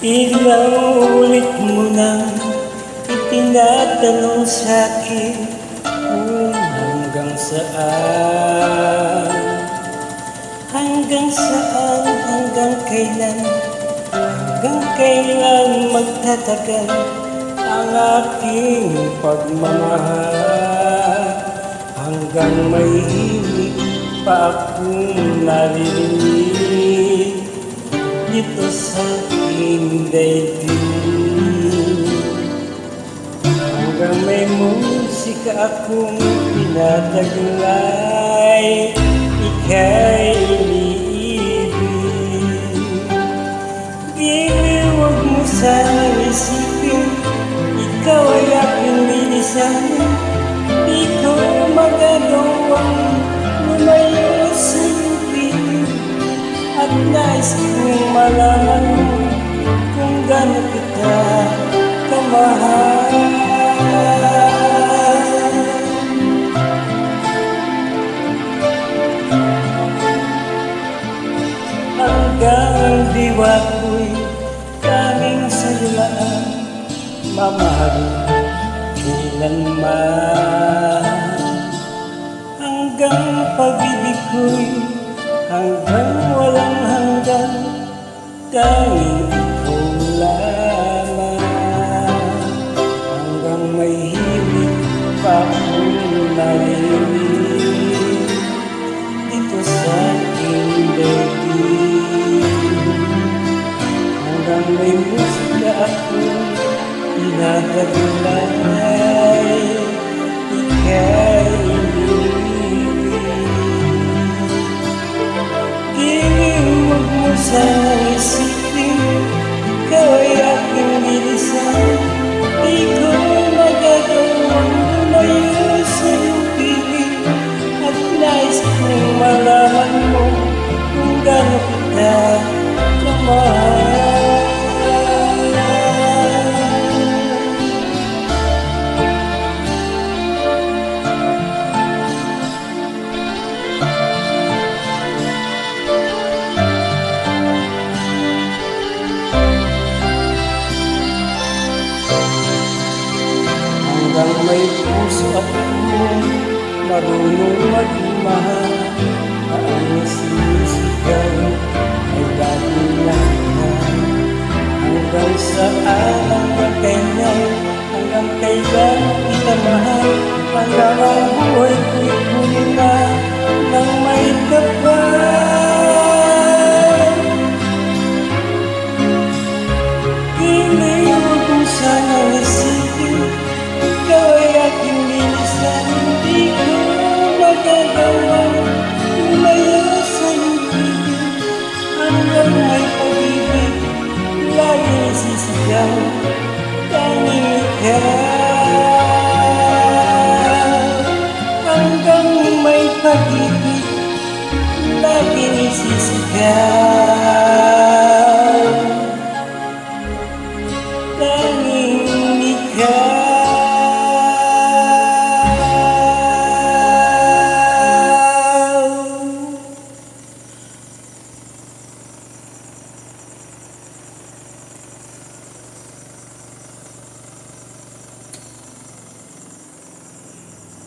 Ilang ulit mo nang itinatanong sa'kin kung hanggang saan, hanggang saan, hanggang kailan magtatagal ang aking pagmamahal, hanggang may himig pa akong naririnig dito sa aking daigdig, hanggang may musika akong pinataglay, ika'y iniibig. Giliw, huwag mo sanang isipin, ikaw ay aking lilisan. Di ko magagawang lumayo sa iyong piling, at nais kong malaman mo kung gaano kita kamahal. Hanggang diwa ko'y tanging sa'yo lang mamahalin kailanman, hanggang pag-ibig ko'y hanggang walang hanggan, tanging ikaw lamang, hanggang may himig pa akong naririnig dito sa aking daigdig, hanggang may musika akong pinataglay, ika'y iniibig. Huwag mo sanang isipin, ikaw ay aking lilisan. Di ko magagawang lumayo sa iyong piling, at nais kong malaman mo kung gaano kita kamahal. Hanggang may puso akong marunong magmahal, na ang sinisigaw ay laging lahat. Hanggang saan, hanggang kailan kita mahal, hanggang ang buhay ko'y kunin na ng may kapal. Giliw, huwag mo sanang isipin, ikaw ay aking lilisan. Di ko magagawang lumayo sa iyong piling, hanggang may pag-ibig lagi nasisigaw, tanging ikaw. Hanggang may pag-ibig lagi nasisigaw, tanging ikaw.